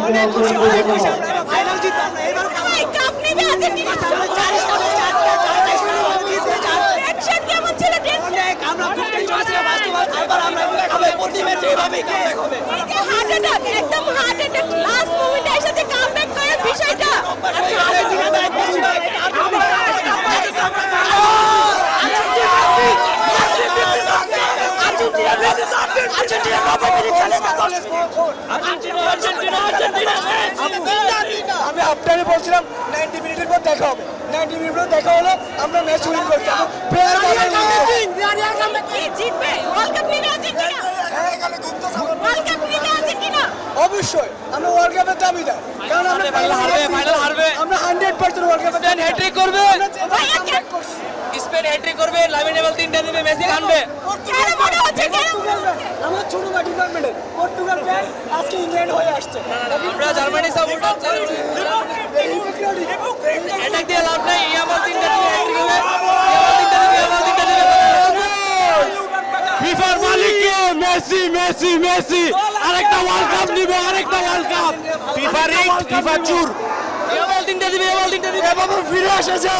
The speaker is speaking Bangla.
অনেক খুশি আমরা ফাইনাল জিতলাম না এবার কাপ নেবে আর্জেন্টিনা টেনশন কেমন ছিল অনেক আমরা খুব টেনশন ছিল বাস্তবায়ন আবার আমরা খাবে প্রতি ম্যাচে এভাবেই কামব্যাক হবে এই যে হার্ট অ্যাটাক একদম হার্ট অ্যাটাক লাস্ট মুভিতে এসেছে কামব্যাক করার বিষয়টা আর্জেন্টিনা ব্যাক করছে আর্জেন্টিনা কবে মিনিট চলে গেল আর্জেন্টিনা আমি আপনারে বলছিলাম 90 মিনিটের পর দেখা হবে 90 মিনিট পর দেখা হলো আমরা ম্যাচ উইন করছি প্লেয়ার কি জিতবে ওয়ার্ল্ড কাপ নিবে আর্জেন্টিনা ওয়ার্ল্ড কাপ নিবে আর্জেন্টিনা অবশ্যই আমরা ওয়ার্ল্ড কাপের দাবিদার কারণ আমরা ফাইনাল হারবে আমরা 100% ওয়ার্ল্ড কাপের স্পেন হ্যাট্রিক করবে ভাইয়া কেন স্পেন হ্যাট্রিক করবে লামিন ইয়ামাল তিনটা দিবে মেসি আনবে কেন মনে হচ্ছে কেন আমার ছোট ভাই ডিপার্টমেন্টে পর্তুগাল ফ্যান আজকে ইংল্যান্ড হয়ে আসছে আমরা জার্মানি সাপোর্টার অ্যাটাক দিয়ে লাভ নাই ইয়ামাল তিনটা দিবে হ্যাট্রিক হবে ইয়ামাল তিনটা দিবে ফিফার মালিককে মেসি মেসি মেসি আরেকটা ওয়ার্ল্ড কাপ নিবে আরেকটা world cup FIFA rig FIFA চুর ইয়ামাল তিনটা দিবে এভাবে ফিরে এসেছে